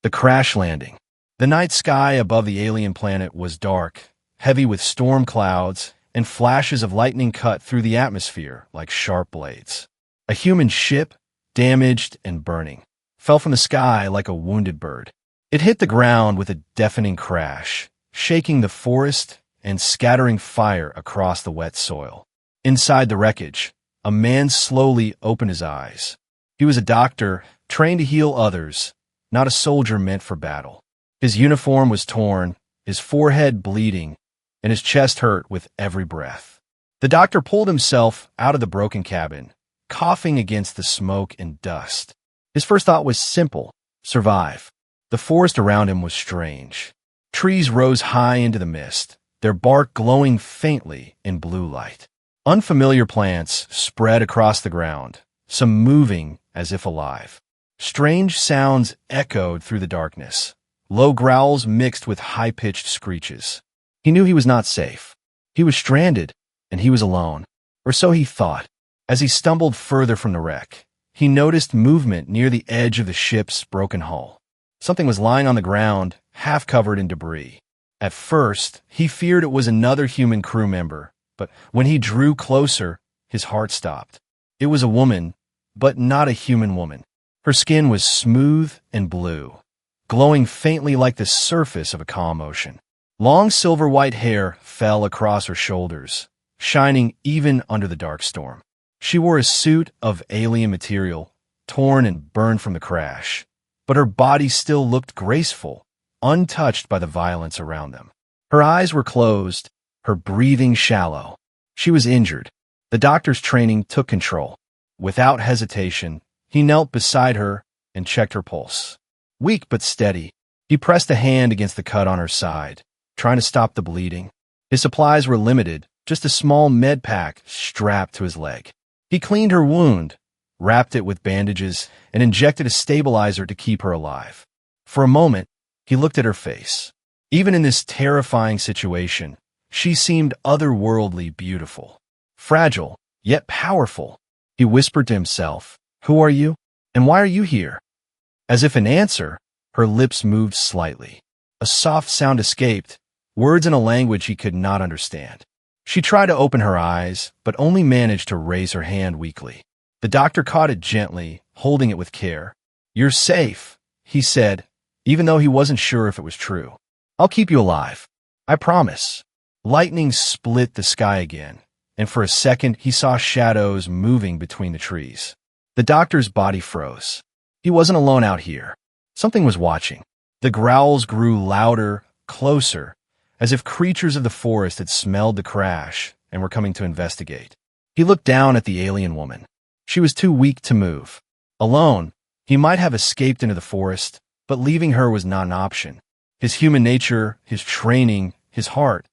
The crash landing. The night sky above the alien planet was dark, heavy with storm clouds, and flashes of lightning cut through the atmosphere like sharp blades. A human ship, damaged and burning, fell from the sky like a wounded bird. It hit the ground with a deafening crash, shaking the forest and scattering fire across the wet soil. Inside the wreckage, a man slowly opened his eyes. He was a doctor, trained to heal others, not a soldier meant for battle. His uniform was torn, his forehead bleeding, and his chest hurt with every breath. The doctor pulled himself out of the broken cabin, coughing against the smoke and dust. His first thought was simple: survive. The forest around him was strange. Trees rose high into the mist, their bark glowing faintly in blue light. Unfamiliar plants spread across the ground, some moving as if alive. Strange sounds echoed through the darkness, low growls mixed with high-pitched screeches. He knew he was not safe. He was stranded, and he was alone, or so he thought. As he stumbled further from the wreck, he noticed movement near the edge of the ship's broken hull. Something was lying on the ground, half covered in debris. At first, he feared it was another human crew member, but when he drew closer, his heart stopped. It was a woman, but not a human woman. Her skin was smooth and blue, glowing faintly like the surface of a calm ocean. Long silver-white hair fell across her shoulders, shining even under the dark storm. She wore a suit of alien material, torn and burned from the crash, but her body still looked graceful, untouched by the violence around them. Her eyes were closed, her breathing shallow. She was injured. The doctor's training took control. Without hesitation, he knelt beside her and checked her pulse. Weak but steady, he pressed a hand against the cut on her side, trying to stop the bleeding. His supplies were limited, just a small med pack strapped to his leg. He cleaned her wound, wrapped it with bandages, and injected a stabilizer to keep her alive. For a moment, he looked at her face. Even in this terrifying situation, she seemed otherworldly beautiful. Fragile, yet powerful. He whispered to himself, "Who are you? And why are you here?" As if in answer, her lips moved slightly. A soft sound escaped, words in a language he could not understand. She tried to open her eyes, but only managed to raise her hand weakly. The doctor caught it gently, holding it with care. "You're safe," he said, even though he wasn't sure if it was true. "I'll keep you alive. I promise." Lightning split the sky again, and for a second he saw shadows moving between the trees. The doctor's body froze. He wasn't alone out here. Something was watching. The growls grew louder, closer, as if creatures of the forest had smelled the crash and were coming to investigate. He looked down at the alien woman. She was too weak to move. Alone, he might have escaped into the forest, but leaving her was not an option. His human nature, his training, his heart,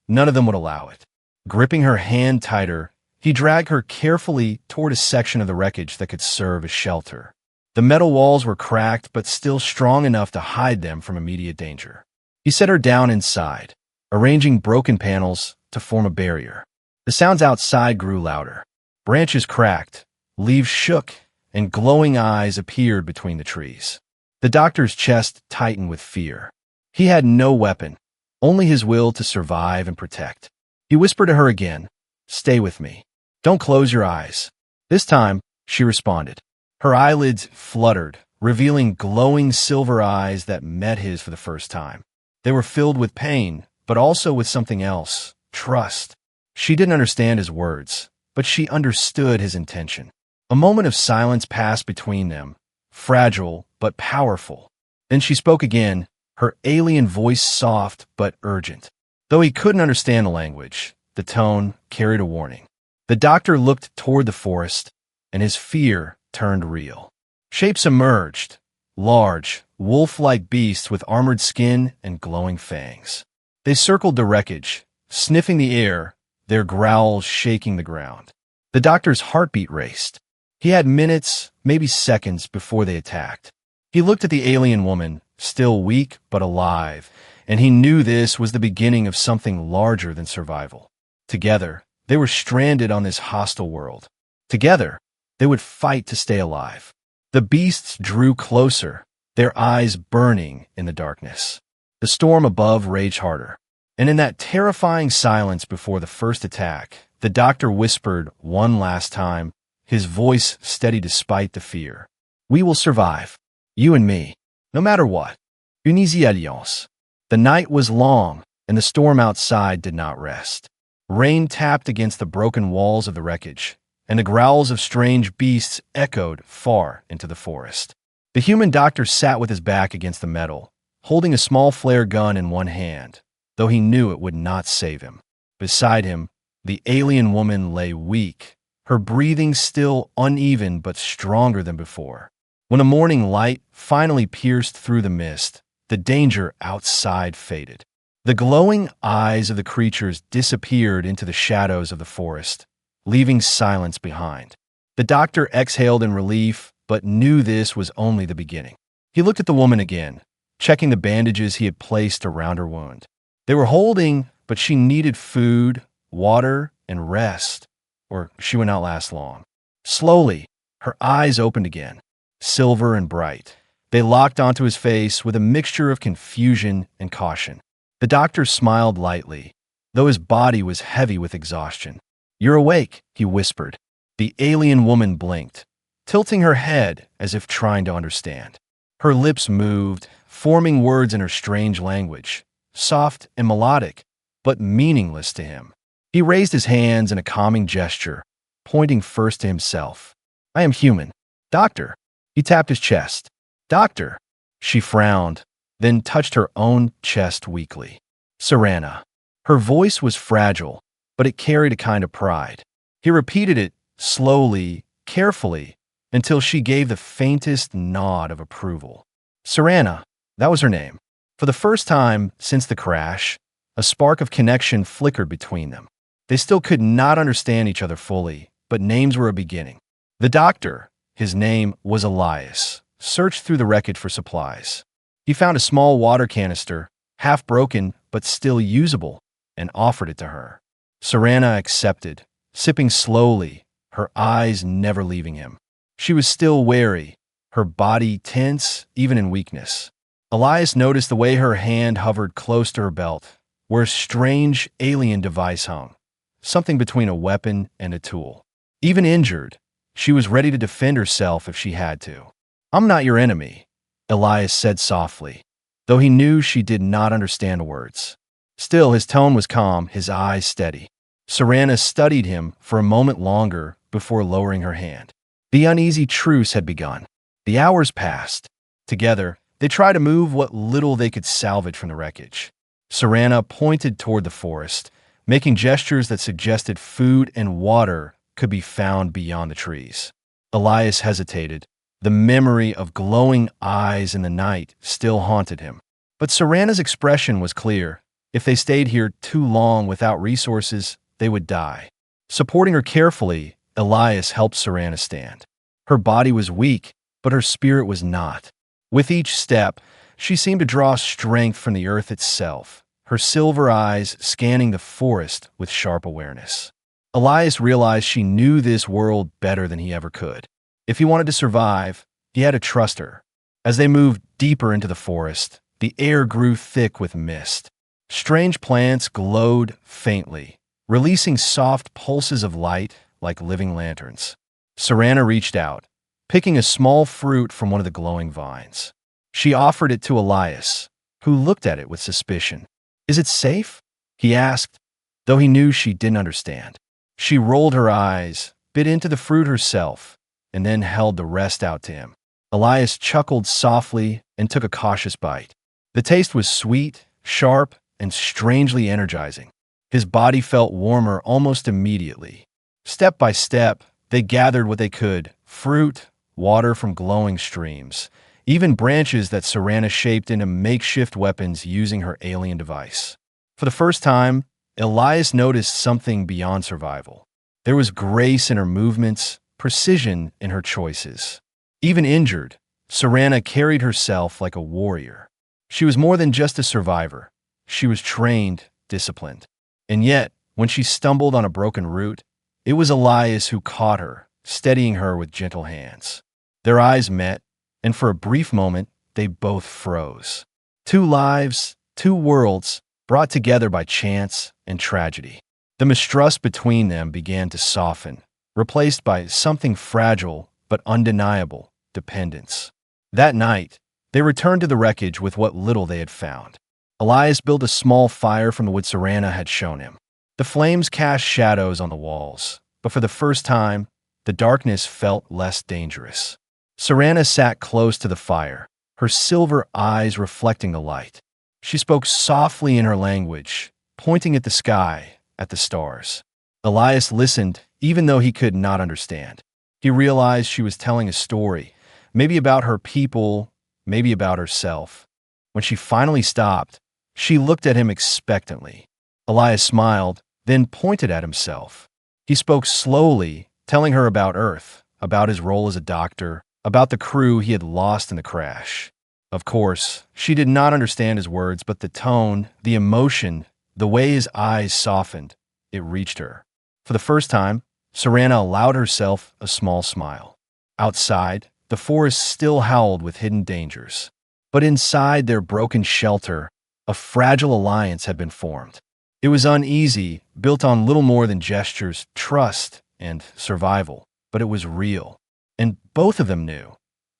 none of them would allow it. Gripping her hand tighter, he dragged her carefully toward a section of the wreckage that could serve as shelter. The metal walls were cracked but still strong enough to hide them from immediate danger. He set her down inside, arranging broken panels to form a barrier. The sounds outside grew louder. Branches cracked, leaves shook, and glowing eyes appeared between the trees. The doctor's chest tightened with fear. He had no weapon, only his will to survive and protect. He whispered to her again, "Stay with me. Don't close your eyes." This time, she responded. Her eyelids fluttered, revealing glowing silver eyes that met his for the first time. They were filled with pain, but also with something else, trust. She didn't understand his words, but she understood his intention. A moment of silence passed between them, fragile but powerful. Then she spoke again, her alien voice soft but urgent. Though he couldn't understand the language, the tone carried a warning. The doctor looked toward the forest, and his fear turned real. Shapes emerged, large, wolf-like beasts with armored skin and glowing fangs. They circled the wreckage, sniffing the air, their growls shaking the ground. The doctor's heartbeat raced. He had minutes, maybe seconds, before they attacked. He looked at the alien woman, still weak but alive, and he knew this was the beginning of something larger than survival. Together, they were stranded on this hostile world. Together, they would fight to stay alive. The beasts drew closer, their eyes burning in the darkness. The storm above raged harder, and in that terrifying silence before the first attack, the doctor whispered one last time, his voice steady despite the fear. "We will survive. You and me. No matter what. Uneasy alliance." The night was long, and the storm outside did not rest. Rain tapped against the broken walls of the wreckage, and the growls of strange beasts echoed far into the forest. The human doctor sat with his back against the metal, holding a small flare gun in one hand, though he knew it would not save him. Beside him, the alien woman lay weak, her breathing still uneven but stronger than before. When the morning light finally pierced through the mist, the danger outside faded. The glowing eyes of the creatures disappeared into the shadows of the forest, leaving silence behind. The doctor exhaled in relief, but knew this was only the beginning. He looked at the woman again, checking the bandages he had placed around her wound. They were holding, but she needed food, water, and rest, or she would not last long. Slowly, her eyes opened again, silver and bright. They locked onto his face with a mixture of confusion and caution. The doctor smiled lightly, though his body was heavy with exhaustion. "You're awake," he whispered. The alien woman blinked, tilting her head as if trying to understand. Her lips moved, forming words in her strange language, soft and melodic, but meaningless to him. He raised his hands in a calming gesture, pointing first to himself. "I am human. Doctor." He tapped his chest. "Doctor." She frowned, then touched her own chest weakly. "Serana." Her voice was fragile, but it carried a kind of pride. He repeated it slowly, carefully, until she gave the faintest nod of approval. Serana, that was her name. For the first time since the crash, a spark of connection flickered between them. They still could not understand each other fully, but names were a beginning. The doctor, his name was Elias, searched through the wreckage for supplies. He found a small water canister, half broken but still usable, and offered it to her. Serana accepted, sipping slowly, her eyes never leaving him. She was still wary, her body tense even in weakness. Elias noticed the way her hand hovered close to her belt, where a strange alien device hung, something between a weapon and a tool. Even injured, she was ready to defend herself if she had to. "I'm not your enemy," Elias said softly, though he knew she did not understand words. Still, his tone was calm, his eyes steady. Serana studied him for a moment longer before lowering her hand. The uneasy truce had begun. The hours passed. Together, they tried to move what little they could salvage from the wreckage. Serana pointed toward the forest, making gestures that suggested food and water could be found beyond the trees. Elias hesitated. The memory of glowing eyes in the night still haunted him. But Serana's expression was clear. If they stayed here too long without resources, they would die. Supporting her carefully, Elias helped Serana stand. Her body was weak, but her spirit was not. With each step, she seemed to draw strength from the earth itself, her silver eyes scanning the forest with sharp awareness. Elias realized she knew this world better than he ever could. If he wanted to survive, he had to trust her. As they moved deeper into the forest, the air grew thick with mist. Strange plants glowed faintly, releasing soft pulses of light like living lanterns. Serana reached out, picking a small fruit from one of the glowing vines. She offered it to Elias, who looked at it with suspicion. "Is it safe?" he asked, though he knew she didn't understand. She rolled her eyes, bit into the fruit herself, and then held the rest out to him. Elias chuckled softly and took a cautious bite. The taste was sweet, sharp, and strangely energizing. His body felt warmer almost immediately. Step by step, they gathered what they could: fruit, water from glowing streams, even branches that Serana shaped into makeshift weapons using her alien device. For the first time, Elias noticed something beyond survival. There was grace in her movements, precision in her choices. Even injured, Serana carried herself like a warrior. She was more than just a survivor. She was trained, disciplined. And yet, when she stumbled on a broken root, it was Elias who caught her, steadying her with gentle hands. Their eyes met, and for a brief moment, they both froze. Two lives, two worlds, brought together by chance and tragedy. The mistrust between them began to soften, replaced by something fragile but undeniable: dependence. That night, they returned to the wreckage with what little they had found. Elias built a small fire from the wood Serana had shown him. The flames cast shadows on the walls, but for the first time, the darkness felt less dangerous. Serana sat close to the fire, her silver eyes reflecting the light. She spoke softly in her language, pointing at the sky, at the stars. Elias listened, even though he could not understand. He realized she was telling a story, maybe about her people, maybe about herself. When she finally stopped, she looked at him expectantly. Elias smiled, then pointed at himself. He spoke slowly, telling her about Earth, about his role as a doctor, about the crew he had lost in the crash. Of course, she did not understand his words, but the tone, the emotion, the way his eyes softened, it reached her. For the first time, Serana allowed herself a small smile. Outside, the forest still howled with hidden dangers. But inside their broken shelter, a fragile alliance had been formed. It was uneasy, built on little more than gestures, trust, and survival, but it was real. And both of them knew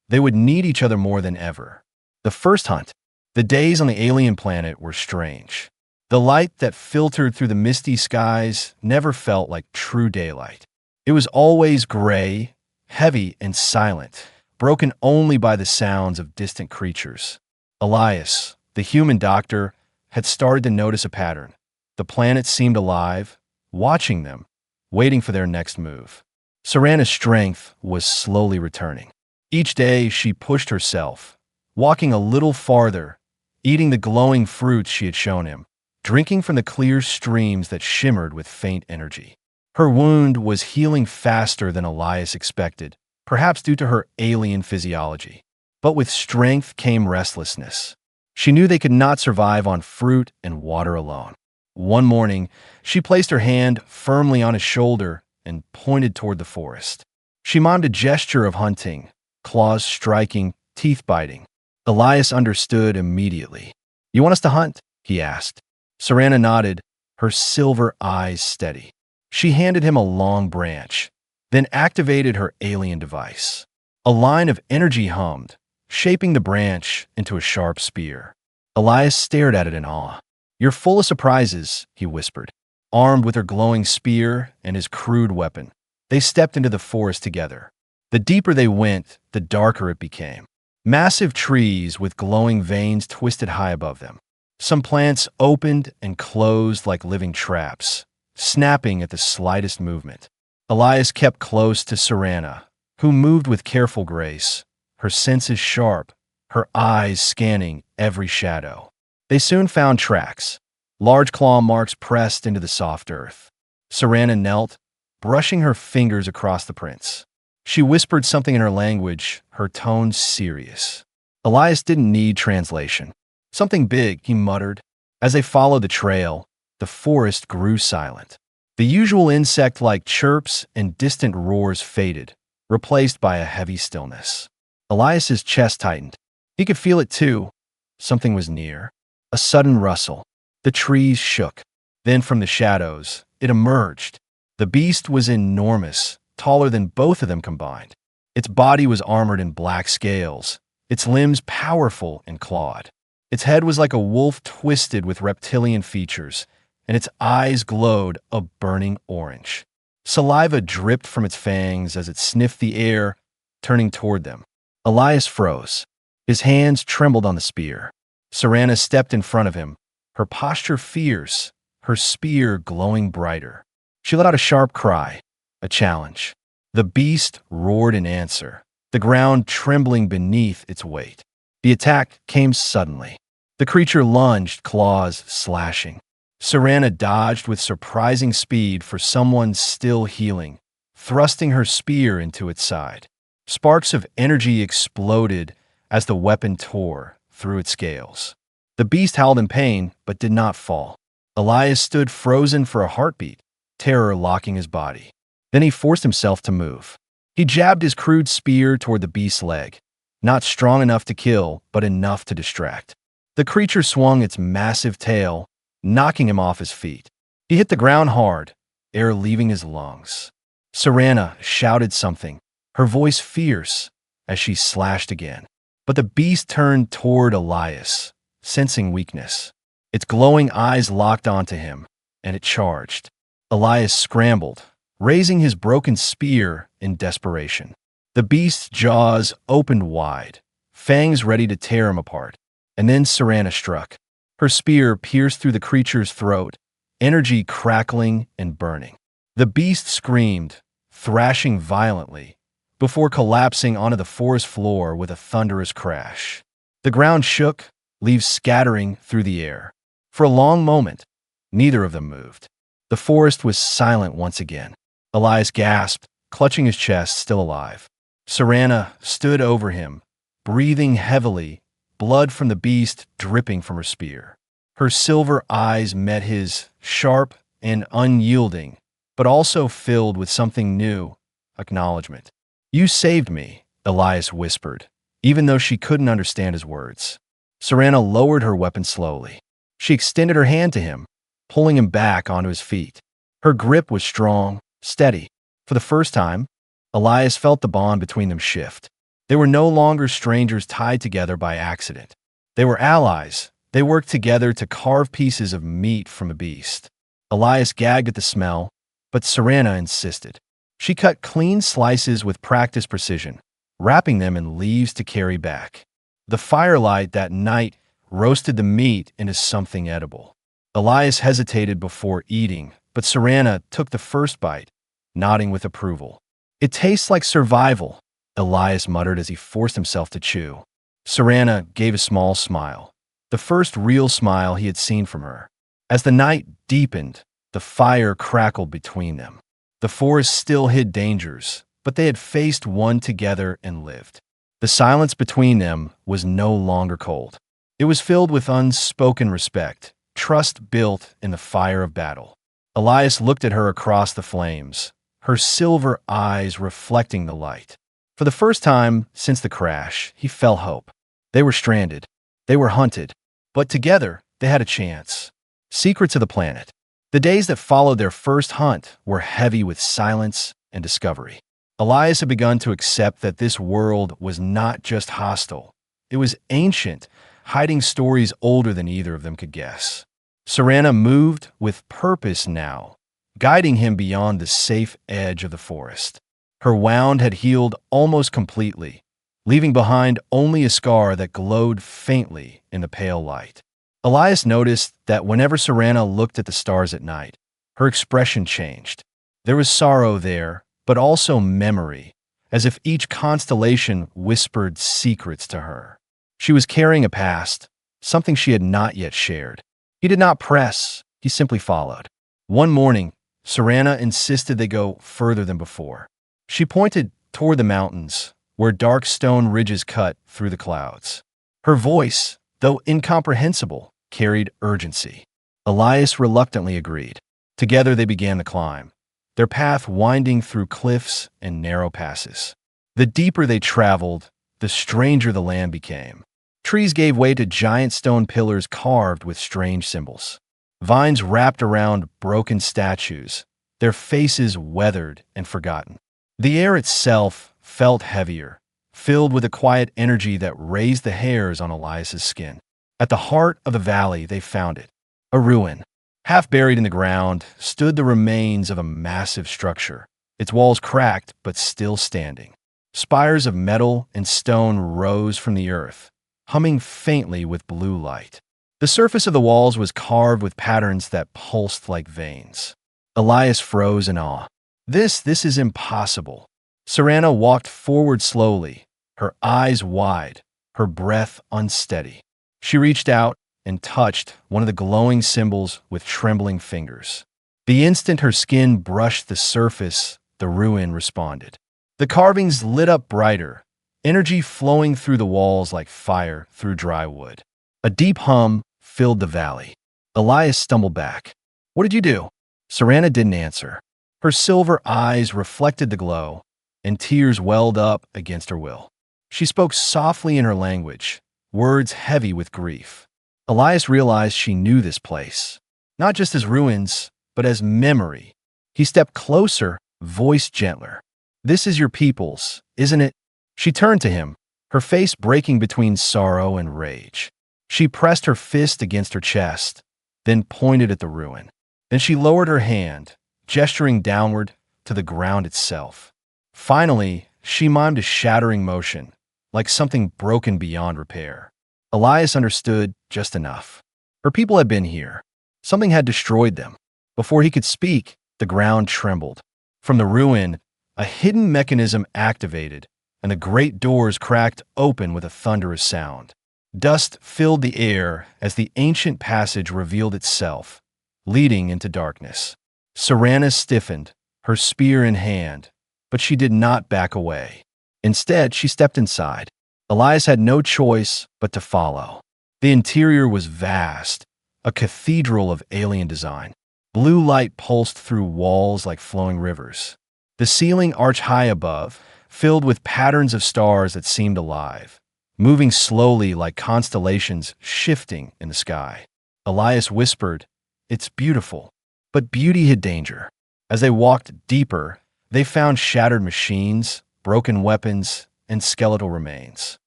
they would need each other more than ever. The first hunt, the days on the alien planet were strange. The light that filtered through the misty skies never felt like true daylight. It was always gray, heavy, and silent, broken only by the sounds of distant creatures. Elias, the human doctor, had started to notice a pattern. The planet seemed alive, watching them, waiting for their next move. Serana's strength was slowly returning. Each day she pushed herself, walking a little farther, eating the glowing fruits she had shown him, drinking from the clear streams that shimmered with faint energy. Her wound was healing faster than Elias expected, perhaps due to her alien physiology. But with strength came restlessness. She knew they could not survive on fruit and water alone. One morning, she placed her hand firmly on his shoulder and pointed toward the forest. She mimed a gesture of hunting, claws striking, teeth biting. Elias understood immediately. "You want us to hunt?" he asked. Serana nodded, her silver eyes steady. She handed him a long branch, then activated her alien device. A line of energy hummed, shaping the branch into a sharp spear. Elias stared at it in awe. "You're full of surprises," he whispered. Armed with her glowing spear and his crude weapon, they stepped into the forest together. The deeper they went, the darker it became. Massive trees with glowing veins twisted high above them. Some plants opened and closed like living traps, snapping at the slightest movement. Elias kept close to Serana, who moved with careful grace, her senses sharp, her eyes scanning every shadow. They soon found tracks, large claw marks pressed into the soft earth. Serana knelt, brushing her fingers across the prints. She whispered something in her language, her tone serious. Elias didn't need translation. "Something big," he muttered. As they followed the trail, the forest grew silent. The usual insect-like chirps and distant roars faded, replaced by a heavy stillness. Elias's chest tightened. He could feel it too. Something was near. A sudden rustle. The trees shook. Then from the shadows, it emerged. The beast was enormous, taller than both of them combined. Its body was armored in black scales, its limbs powerful and clawed. Its head was like a wolf twisted with reptilian features, and its eyes glowed a burning orange. Saliva dripped from its fangs as it sniffed the air, turning toward them. Elias froze. His hands trembled on the spear. Serana stepped in front of him, her posture fierce, her spear glowing brighter. She let out a sharp cry, a challenge. The beast roared in answer, the ground trembling beneath its weight. The attack came suddenly. The creature lunged, claws slashing. Serana dodged with surprising speed for someone still healing, thrusting her spear into its side. Sparks of energy exploded as the weapon tore through its scales. The beast howled in pain, but did not fall. Elias stood frozen for a heartbeat, terror locking his body. Then he forced himself to move. He jabbed his crude spear toward the beast's leg. not strong enough to kill, but enough to distract. The creature swung its massive tail, knocking him off his feet. He hit the ground hard, air leaving his lungs. Serana shouted something, her voice fierce, as she slashed again. But the beast turned toward Elias, sensing weakness. Its glowing eyes locked onto him, and it charged. Elias scrambled, raising his broken spear in desperation. The beast's jaws opened wide, fangs ready to tear him apart. And then Serana struck. Her spear pierced through the creature's throat, energy crackling and burning. The beast screamed, thrashing violently, before collapsing onto the forest floor with a thunderous crash. The ground shook, leaves scattering through the air. For a long moment, neither of them moved. The forest was silent once again. Elias gasped, clutching his chest, still alive. Serana stood over him, breathing heavily, blood from the beast dripping from her spear. Her silver eyes met his, sharp and unyielding, but also filled with something new, acknowledgement. "You saved me," Elias whispered, even though she couldn't understand his words. Serana lowered her weapon slowly. She extended her hand to him, pulling him back onto his feet. Her grip was strong, steady. For the first time, Elias felt the bond between them shift. They were no longer strangers tied together by accident. They were allies. They worked together to carve pieces of meat from a beast. Elias gagged at the smell, but Serana insisted. She cut clean slices with practiced precision, wrapping them in leaves to carry back. The firelight that night roasted the meat into something edible. Elias hesitated before eating, but Serana took the first bite, nodding with approval. "It tastes like survival," Elias muttered as he forced himself to chew. Serana gave a small smile, the first real smile he had seen from her. As the night deepened, the fire crackled between them. The forest still hid dangers, but they had faced one together and lived. The silence between them was no longer cold. It was filled with unspoken respect, trust built in the fire of battle. Elias looked at her across the flames, her silver eyes reflecting the light. For the first time since the crash, he felt hope. They were stranded. They were hunted. But together, they had a chance. Secrets of the planet. The days that followed their first hunt were heavy with silence and discovery. Elias had begun to accept that this world was not just hostile. It was ancient, hiding stories older than either of them could guess. Serana moved with purpose now, guiding him beyond the safe edge of the forest. Her wound had healed almost completely, leaving behind only a scar that glowed faintly in the pale light. Elias noticed that whenever Serana looked at the stars at night, her expression changed. There was sorrow there, but also memory, as if each constellation whispered secrets to her. She was carrying a past, something she had not yet shared. He did not press, he simply followed. One morning, Serana insisted they go further than before. She pointed toward the mountains, where dark stone ridges cut through the clouds. Her voice, though incomprehensible, carried urgency. Elias reluctantly agreed. Together they began the climb, their path winding through cliffs and narrow passes. The deeper they traveled, the stranger the land became. Trees gave way to giant stone pillars carved with strange symbols. Vines wrapped around broken statues, their faces weathered and forgotten. The air itself felt heavier, filled with a quiet energy that raised the hairs on Elias's skin. At the heart of the valley, they found it, a ruin. Half buried in the ground stood the remains of a massive structure, its walls cracked but still standing. Spires of metal and stone rose from the earth, humming faintly with blue light. The surface of the walls was carved with patterns that pulsed like veins. Elias froze in awe. This is impossible. Serana walked forward slowly, her eyes wide, her breath unsteady. She reached out and touched one of the glowing symbols with trembling fingers. The instant her skin brushed the surface, the ruin responded. The carvings lit up brighter, energy flowing through the walls like fire through dry wood. A deep hum filled the valley. Elias stumbled back. "What did you do?" Serana didn't answer. Her silver eyes reflected the glow, and tears welled up against her will. She spoke softly in her language, words heavy with grief. Elias realized she knew this place, not just as ruins, but as memory. He stepped closer, voice gentler. "This is your people's, isn't it?" She turned to him, her face breaking between sorrow and rage. She pressed her fist against her chest, then pointed at the ruin. Then she lowered her hand, gesturing downward to the ground itself. Finally, she mimed a shattering motion, like something broken beyond repair. Elias understood just enough. Her people had been here. Something had destroyed them. Before he could speak, the ground trembled. From the ruin, a hidden mechanism activated, and the great doors cracked open with a thunderous sound. Dust filled the air as the ancient passage revealed itself, leading into darkness. Serana stiffened, her spear in hand, but she did not back away. Instead, she stepped inside. Elias had no choice but to follow. The interior was vast, a cathedral of alien design. Blue light pulsed through walls like flowing rivers. The ceiling arched high above, filled with patterns of stars that seemed alive, moving slowly like constellations shifting in the sky. Elias whispered, "It's beautiful." But beauty hid danger. As they walked deeper, they found shattered machines, broken weapons, and skeletal remains.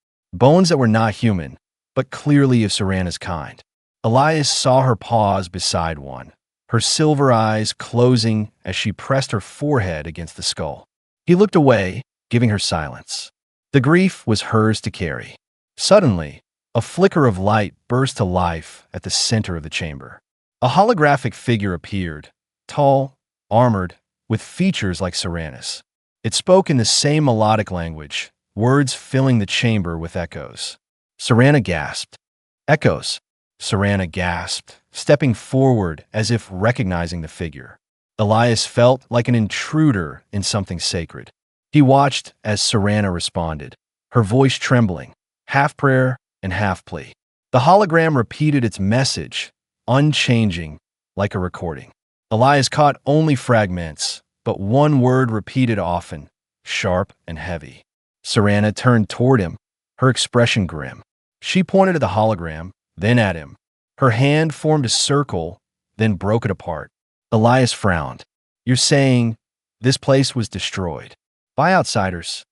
Bones that were not human, but clearly of Serana's kind. Elias saw her pause beside one, her silver eyes closing as she pressed her forehead against the skull. He looked away, giving her silence. The grief was hers to carry. Suddenly, a flicker of light burst to life at the center of the chamber. A holographic figure appeared, tall, armored, with features like Serana's. It spoke in the same melodic language, words filling the chamber with echoes. Serana gasped. "Echoes," Serana gasped, stepping forward as if recognizing the figure. Elias felt like an intruder in something sacred. He watched as Serana responded, her voice trembling, half prayer and half plea. The hologram repeated its message, unchanging, like a recording. Elias caught only fragments, but one word repeated often, sharp and heavy. Serana turned toward him, her expression grim. She pointed at the hologram, then at him. Her hand formed a circle, then broke it apart. Elias frowned. "You're saying this place was destroyed by outsiders?"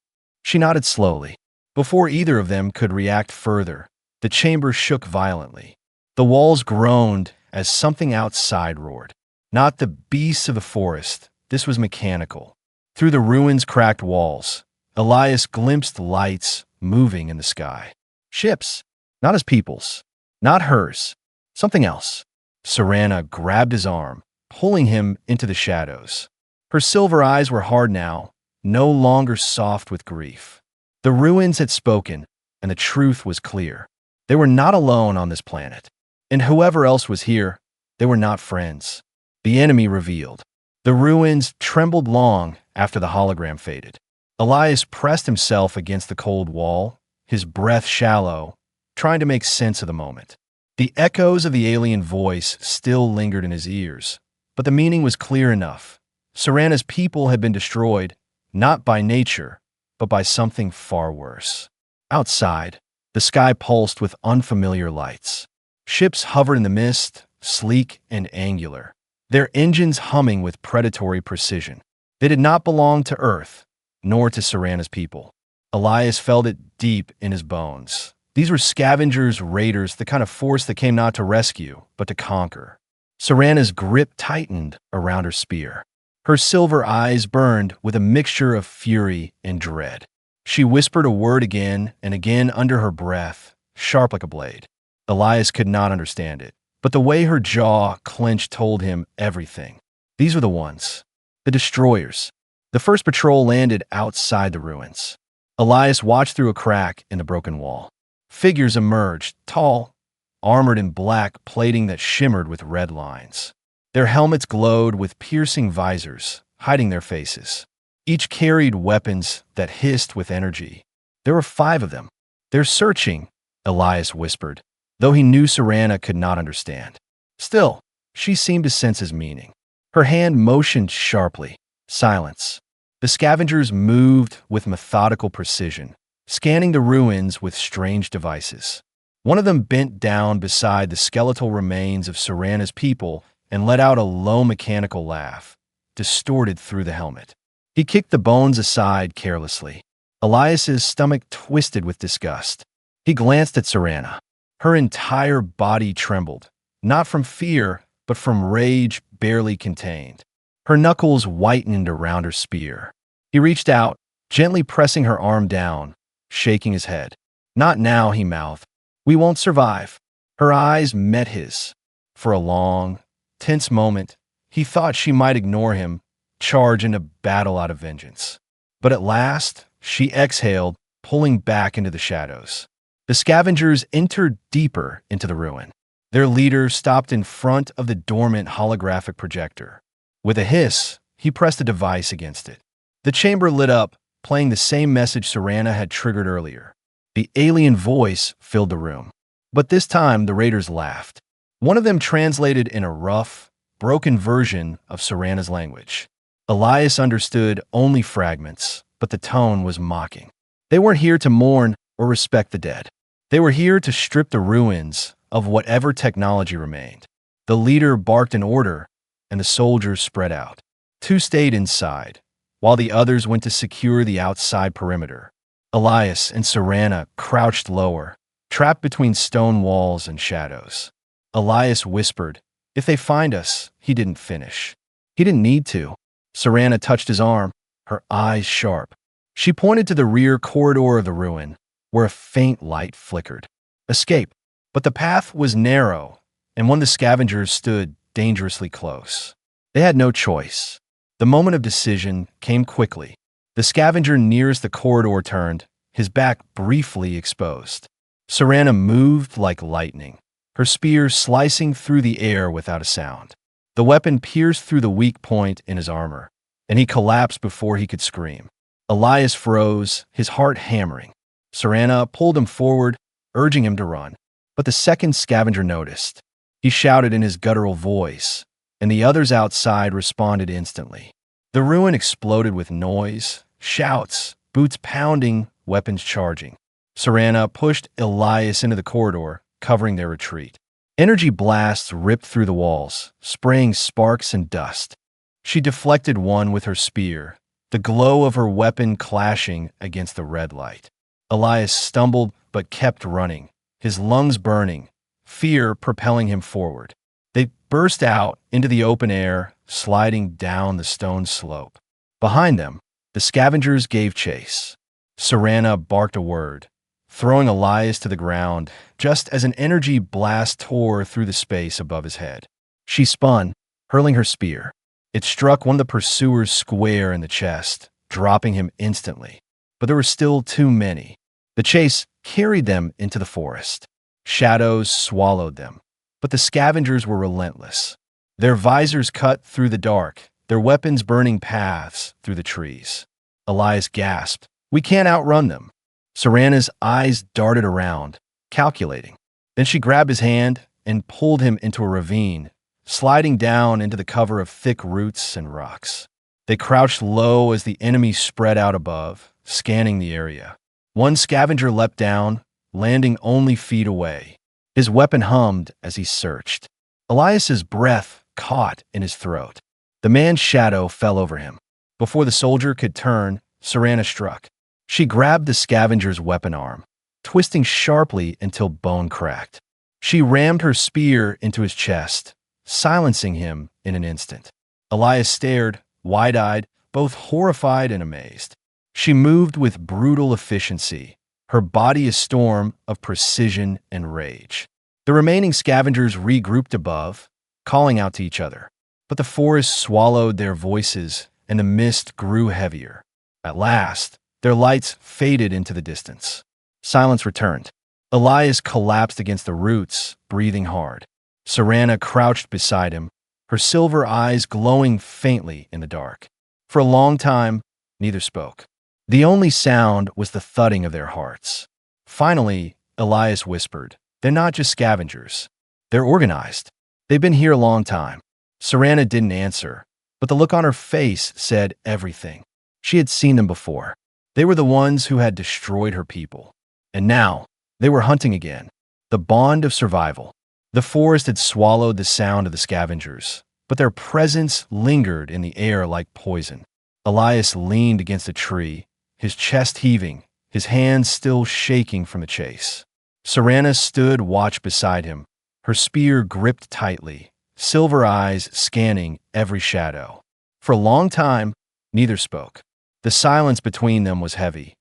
She nodded slowly. Before either of them could react further, the chamber shook violently. The walls groaned as something outside roared. Not the beasts of the forest, this was mechanical. Through the ruins' cracked walls, Elias glimpsed lights moving in the sky. Ships, not his people's, not hers, something else. Serana grabbed his arm, pulling him into the shadows. Her silver eyes were hard now, no longer soft with grief. The ruins had spoken, and the truth was clear. They were not alone on this planet. And whoever else was here, they were not friends. The enemy revealed. The ruins trembled long after the hologram faded. Elias pressed himself against the cold wall, his breath shallow, trying to make sense of the moment. The echoes of the alien voice still lingered in his ears, but the meaning was clear enough. Serana's people had been destroyed, not by nature, but by something far worse. Outside, the sky pulsed with unfamiliar lights. Ships hovered in the mist, sleek and angular, their engines humming with predatory precision. They did not belong to Earth, nor to Serana's people. Elias felt it deep in his bones. These were scavengers, raiders, the kind of force that came not to rescue, but to conquer. Serana's grip tightened around her spear. Her silver eyes burned with a mixture of fury and dread. She whispered a word again and again under her breath, sharp like a blade. Elias could not understand it, but the way her jaw clenched told him everything. These were the ones, the destroyers. The first patrol landed outside the ruins. Elias watched through a crack in the broken wall. Figures emerged, tall, armored in black plating that shimmered with red lines. Their helmets glowed with piercing visors, hiding their faces. Each carried weapons that hissed with energy. There were 5 of them. "They're searching," Elias whispered, though he knew Serana could not understand. Still, she seemed to sense his meaning. Her hand motioned sharply. Silence. The scavengers moved with methodical precision, scanning the ruins with strange devices. One of them bent down beside the skeletal remains of Serana's people and let out a low mechanical laugh, distorted through the helmet. He kicked the bones aside carelessly. Elias's stomach twisted with disgust. He glanced at Serana. Her entire body trembled, not from fear, but from rage barely contained. Her knuckles whitened around her spear. He reached out, gently pressing her arm down, shaking his head. "Not now," he mouthed. "We won't survive." Her eyes met his. For a long, tense moment, he thought she might ignore him, charge into battle out of vengeance. But at last, she exhaled, pulling back into the shadows. The scavengers entered deeper into the ruin. Their leader stopped in front of the dormant holographic projector. With a hiss, he pressed a device against it. The chamber lit up, playing the same message Serana had triggered earlier. The alien voice filled the room. But this time, the raiders laughed. One of them translated in a rough, broken version of Serana's language. Elias understood only fragments, but the tone was mocking. They weren't here to mourn or respect the dead. They were here to strip the ruins of whatever technology remained. The leader barked an order, and the soldiers spread out. Two stayed inside, while the others went to secure the outside perimeter. Elias and Serana crouched lower, trapped between stone walls and shadows. Elias whispered, "If they find us," he didn't finish. He didn't need to. Serana touched his arm, her eyes sharp. She pointed to the rear corridor of the ruin, where a faint light flickered. Escape. But the path was narrow, and when the scavengers stood dangerously close. They had no choice. The moment of decision came quickly. The scavenger nearest the corridor turned, his back briefly exposed. Serana moved like lightning, her spear slicing through the air without a sound. The weapon pierced through the weak point in his armor, and he collapsed before he could scream. Elias froze, his heart hammering. Serana pulled him forward, urging him to run. But the second scavenger noticed. He shouted in his guttural voice, and the others outside responded instantly. The ruin exploded with noise, shouts, boots pounding, weapons charging. Serana pushed Elias into the corridor, covering their retreat. Energy blasts ripped through the walls, spraying sparks and dust. She deflected one with her spear, the glow of her weapon clashing against the red light. Elias stumbled but kept running, his lungs burning, fear propelling him forward. They burst out into the open air, sliding down the stone slope. Behind them, the scavengers gave chase. Serana barked a word, throwing Elias to the ground just as an energy blast tore through the space above his head. She spun, hurling her spear. It struck one of the pursuers square in the chest, dropping him instantly. But there were still too many. The chase carried them into the forest. Shadows swallowed them, but the scavengers were relentless. Their visors cut through the dark, their weapons burning paths through the trees. Elias gasped, "We can't outrun them." Serana's eyes darted around, calculating. Then she grabbed his hand and pulled him into a ravine, sliding down into the cover of thick roots and rocks. They crouched low as the enemy spread out above, scanning the area. One scavenger leapt down, landing only feet away. His weapon hummed as he searched. Elias's breath caught in his throat. The man's shadow fell over him. Before the soldier could turn, Serana struck. She grabbed the scavenger's weapon arm, twisting sharply until bone cracked. She rammed her spear into his chest, silencing him in an instant. Elias stared, wide-eyed, both horrified and amazed. She moved with brutal efficiency, her body a storm of precision and rage. The remaining scavengers regrouped above, calling out to each other. But the forest swallowed their voices, and the mist grew heavier. At last, their lights faded into the distance. Silence returned. Elias collapsed against the roots, breathing hard. Serana crouched beside him, her silver eyes glowing faintly in the dark. For a long time, neither spoke. The only sound was the thudding of their hearts. Finally, Elias whispered, "They're not just scavengers. They're organized. They've been here a long time." Serana didn't answer, but the look on her face said everything. She had seen them before. They were the ones who had destroyed her people. And now, they were hunting again. The bond of survival. The forest had swallowed the sound of the scavengers, but their presence lingered in the air like poison. Elias leaned against a tree, his chest heaving, his hands still shaking from the chase. Serana stood watch beside him, her spear gripped tightly, silver eyes scanning every shadow. For a long time, neither spoke. The silence between them was heavy,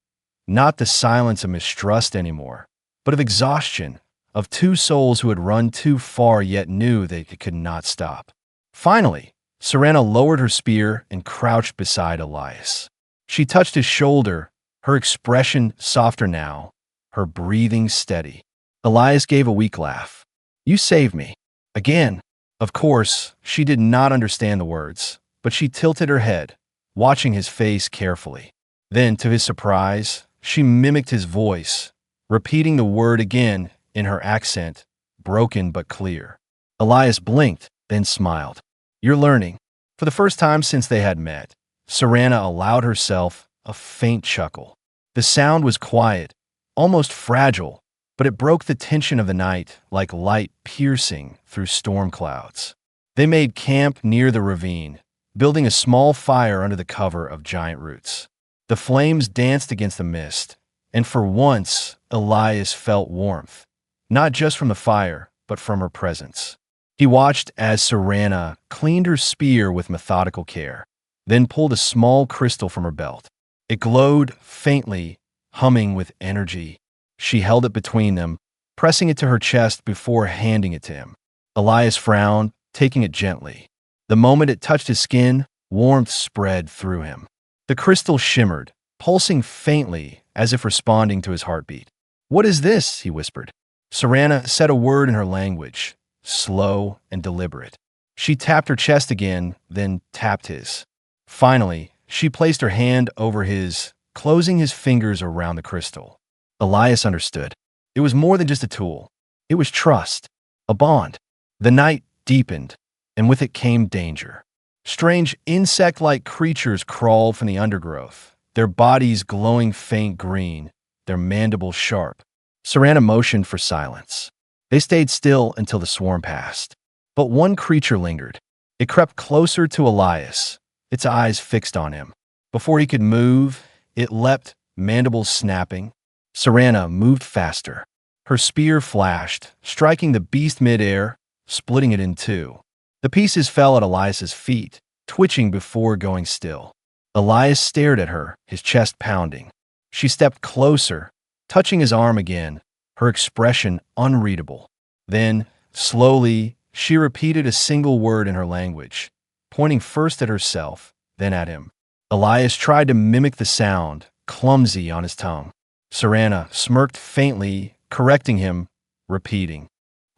not the silence of mistrust anymore, but of exhaustion, of two souls who had run too far yet knew they could not stop. Finally, Serana lowered her spear and crouched beside Elias. She touched his shoulder, her expression softer now, her breathing steady. Elias gave a weak laugh. "You saved me." Again. Of course, she did not understand the words, but she tilted her head, watching his face carefully. Then, to his surprise, she mimicked his voice, repeating the word again in her accent, broken but clear. Elias blinked, then smiled. "You're learning." For the first time since they had met, Serana allowed herself a faint chuckle. The sound was quiet, almost fragile, but it broke the tension of the night like light piercing through storm clouds. They made camp near the ravine, building a small fire under the cover of giant roots. The flames danced against the mist, and for once, Elias felt warmth, not just from the fire, but from her presence. He watched as Serana cleaned her spear with methodical care, then pulled a small crystal from her belt. It glowed faintly, humming with energy. She held it between them, pressing it to her chest before handing it to him. Elias frowned, taking it gently. The moment it touched his skin, warmth spread through him. The crystal shimmered, pulsing faintly as if responding to his heartbeat. "What is this?" he whispered. Serana said a word in her language, slow and deliberate. She tapped her chest again, then tapped his. Finally, she placed her hand over his, closing his fingers around the crystal. Elias understood. It was more than just a tool. It was trust, a bond. The night deepened, and with it came danger. Strange insect-like creatures crawled from the undergrowth, their bodies glowing faint green, their mandibles sharp. Serana motioned for silence. They stayed still until the swarm passed. But one creature lingered. It crept closer to Elias, its eyes fixed on him. Before he could move, it leapt, mandibles snapping. Serana moved faster. Her spear flashed, striking the beast midair, splitting it in two. The pieces fell at Elias's feet, twitching before going still. Elias stared at her, his chest pounding. She stepped closer, touching his arm again, her expression unreadable. Then, slowly, she repeated a single word in her language, pointing first at herself, then at him. Elias tried to mimic the sound, clumsy on his tongue. Serana smirked faintly, correcting him, repeating.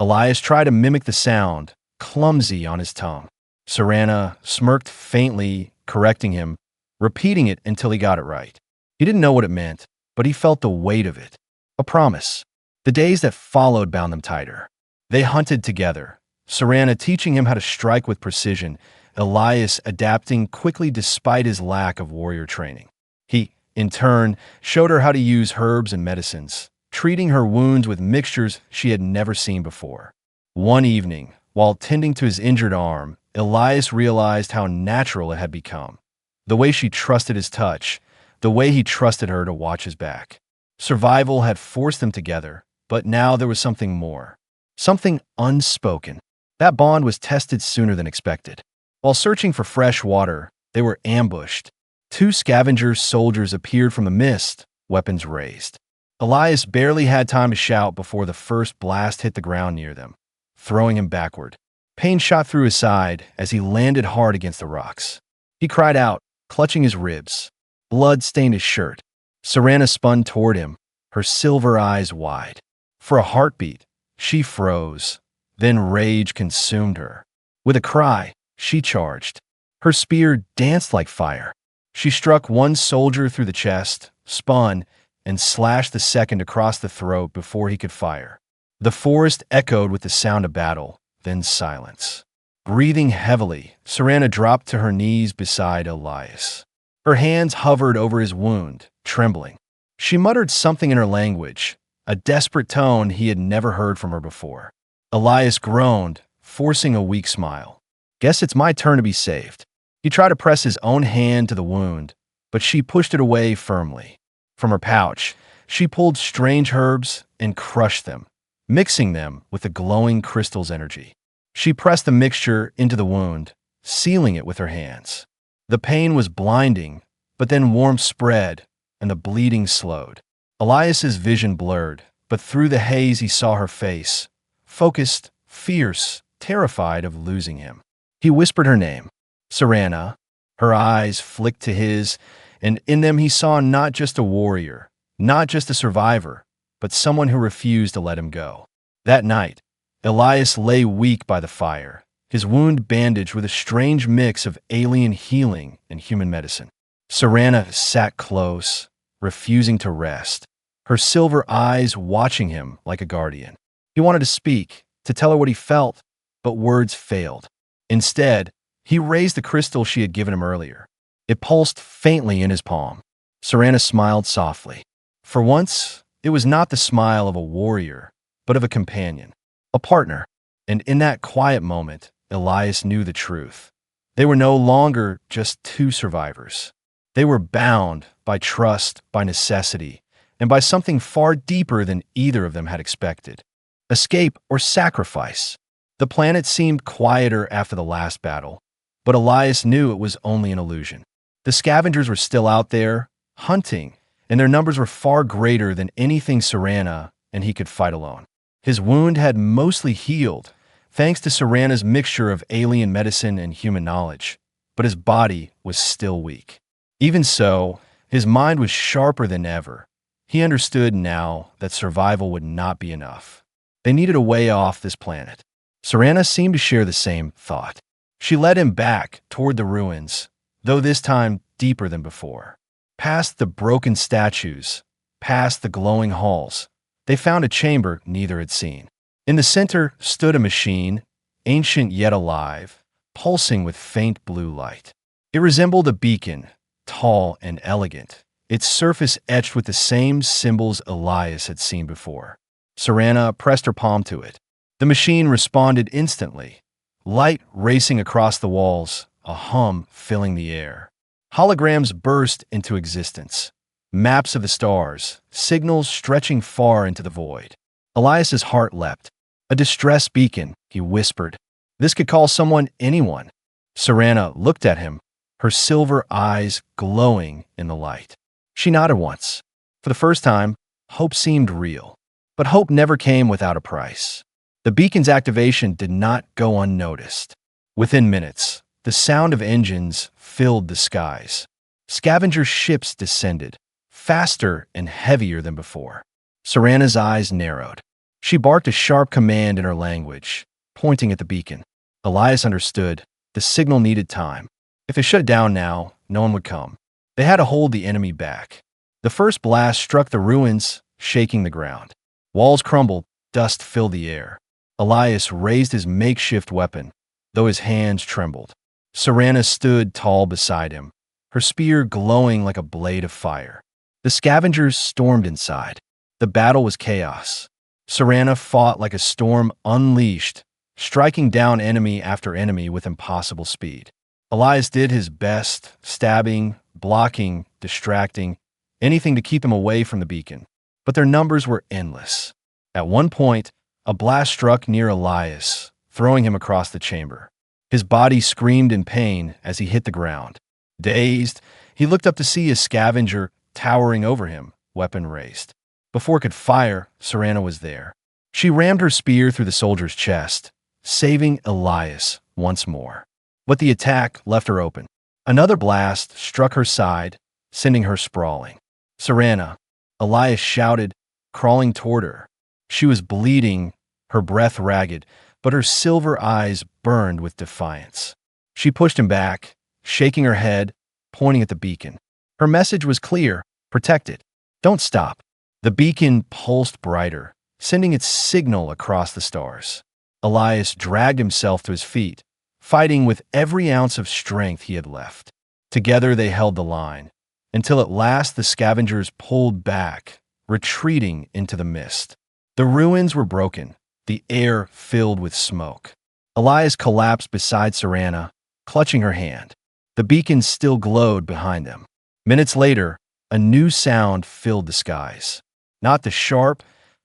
Elias tried to mimic the sound, clumsy on his tongue. Serana smirked faintly, correcting him, repeating it until he got it right. He didn't know what it meant, but he felt the weight of it. A promise. The days that followed bound them tighter. They hunted together, Serana teaching him how to strike with precision, Elias adapting quickly despite his lack of warrior training. He, in turn, showed her how to use herbs and medicines, treating her wounds with mixtures she had never seen before. One evening, while tending to his injured arm, Elias realized how natural it had become. The way she trusted his touch, the way he trusted her to watch his back. Survival had forced them together, but now there was something more. Something unspoken. That bond was tested sooner than expected. While searching for fresh water, they were ambushed. Two scavenger soldiers appeared from the mist, weapons raised. Elias barely had time to shout before the first blast hit the ground near them, throwing him backward. Pain shot through his side as he landed hard against the rocks. He cried out, clutching his ribs. Blood stained his shirt. Serana spun toward him, her silver eyes wide. For a heartbeat, she froze. Then rage consumed her. With a cry, she charged. Her spear danced like fire. She struck one soldier through the chest, spun, and slashed the second across the throat before he could fire. The forest echoed with the sound of battle, then silence. Breathing heavily, Serana dropped to her knees beside Elias. Her hands hovered over his wound, trembling. She muttered something in her language, a desperate tone he had never heard from her before. Elias groaned, forcing a weak smile. Guess it's my turn to be saved. He tried to press his own hand to the wound, but she pushed it away firmly. From her pouch, she pulled strange herbs and crushed them, mixing them with the glowing crystal's energy. She pressed the mixture into the wound, sealing it with her hands. The pain was blinding, but then warmth spread, and the bleeding slowed. Elias's vision blurred, but through the haze he saw her face, focused, fierce, terrified of losing him. He whispered her name, Serana. Her eyes flicked to his, and in them he saw not just a warrior, not just a survivor, but someone who refused to let him go. That night, Elias lay weak by the fire, his wound bandaged with a strange mix of alien healing and human medicine. Serana sat close, refusing to rest, her silver eyes watching him like a guardian. He wanted to speak, to tell her what he felt, but words failed. Instead, he raised the crystal she had given him earlier. It pulsed faintly in his palm. Serana smiled softly. For once, it was not the smile of a warrior, but of a companion, a partner. And in that quiet moment, Elias knew the truth. They were no longer just two survivors. They were bound by trust, by necessity, and by something far deeper than either of them had expected. Escape or sacrifice. The planet seemed quieter after the last battle, but Elias knew it was only an illusion. The scavengers were still out there, hunting, and their numbers were far greater than anything Serana and he could fight alone. His wound had mostly healed, thanks to Serana's mixture of alien medicine and human knowledge, but his body was still weak. Even so, his mind was sharper than ever. He understood now that survival would not be enough. They needed a way off this planet. Serana seemed to share the same thought. She led him back toward the ruins, though this time deeper than before. Past the broken statues, past the glowing halls, they found a chamber neither had seen. In the center stood a machine, ancient yet alive, pulsing with faint blue light. It resembled a beacon, tall and elegant, its surface etched with the same symbols Elias had seen before. Serana pressed her palm to it. The machine responded instantly, light racing across the walls, a hum filling the air. Holograms burst into existence, maps of the stars, signals stretching far into the void. Elias's heart leapt. A distress beacon, he whispered. This could call someone, anyone. Serana looked at him, her silver eyes glowing in the light. She nodded once. For the first time, hope seemed real. But hope never came without a price. The beacon's activation did not go unnoticed. Within minutes, the sound of engines filled the skies. Scavenger ships descended, faster and heavier than before. Serana's eyes narrowed. She barked a sharp command in her language, pointing at the beacon. Elias understood. The signal needed time. If they shut it down now, no one would come. They had to hold the enemy back. The first blast struck the ruins, shaking the ground. Walls crumbled, dust filled the air. Elias raised his makeshift weapon, though his hands trembled. Serana stood tall beside him, her spear glowing like a blade of fire. The scavengers stormed inside. The battle was chaos. Serana fought like a storm unleashed, striking down enemy after enemy with impossible speed. Elias did his best, stabbing, blocking, distracting, anything to keep them away from the beacon. But their numbers were endless. At one point, a blast struck near Elias, throwing him across the chamber. His body screamed in pain as he hit the ground. Dazed, he looked up to see a scavenger towering over him, weapon raised. Before it could fire, Serana was there. She rammed her spear through the soldier's chest, saving Elias once more. But the attack left her open. Another blast struck her side, sending her sprawling. Serana, Elias shouted, crawling toward her. She was bleeding, her breath ragged, but her silver eyes burned with defiance. She pushed him back, shaking her head, pointing at the beacon. Her message was clear: protect it. Don't stop. The beacon pulsed brighter, sending its signal across the stars. Elias dragged himself to his feet, fighting with every ounce of strength he had left. Together they held the line, until at last the scavengers pulled back, retreating into the mist. The ruins were broken, the air filled with smoke. Elias collapsed beside Serana, clutching her hand. The beacons still glowed behind them. Minutes later, a new sound filled the skies. Not the sharp,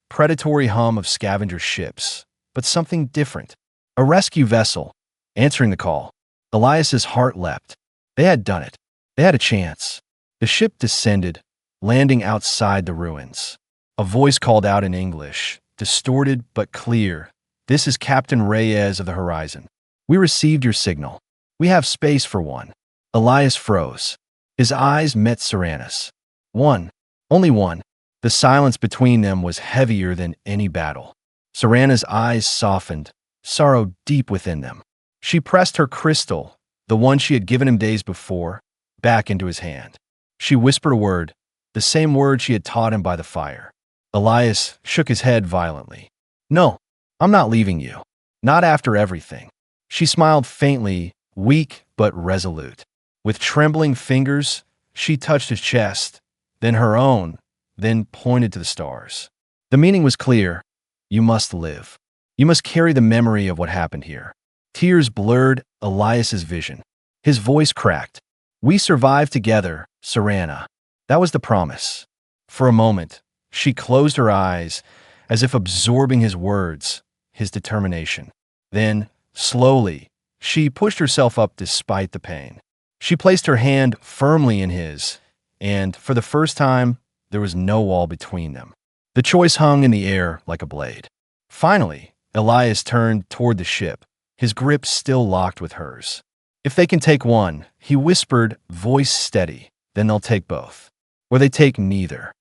predatory hum of scavenger ships, but something different. A rescue vessel, answering the call. Elias's heart leapt. They had done it. They had a chance. The ship descended, landing outside the ruins. A voice called out in English, distorted but clear. "This is Captain Reyes of the Horizon. We received your signal. We have space for one." Elias froze. His eyes met Serana's. One. Only one. The silence between them was heavier than any battle. Serana's eyes softened, sorrow deep within them. She pressed her crystal, the one she had given him days before, back into his hand. She whispered a word, the same word she had taught him by the fire. Elias shook his head violently. "No, I'm not leaving you. Not after everything." She smiled faintly, weak but resolute. With trembling fingers, she touched his chest, then her own, then pointed to the stars. The meaning was clear. You must live. You must carry the memory of what happened here. Tears blurred Elias's vision. His voice cracked. "We survived together, Serana." That was the promise. For a moment, she closed her eyes, as if absorbing his words, his determination. Then, slowly, she pushed herself up despite the pain. She placed her hand firmly in his, and, for the first time, there was no wall between them. The choice hung in the air like a blade. Finally, Elias turned toward the ship, his grip still locked with hers. "If they can take one," he whispered, voice steady, "then they'll take both. Or they take neither."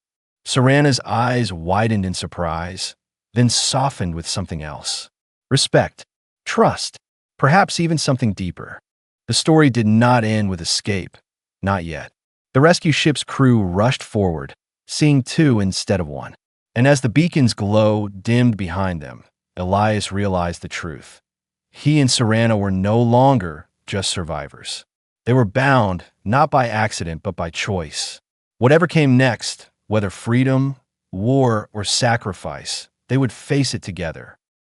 Serana's eyes widened in surprise, then softened with something else. Respect, trust, perhaps even something deeper. The story did not end with escape, not yet. The rescue ship's crew rushed forward, seeing two instead of one. And as the beacon's glow dimmed behind them, Elias realized the truth. He and Serana were no longer just survivors. They were bound, not by accident, but by choice. Whatever came next, whether freedom, war, or sacrifice, they would face it together,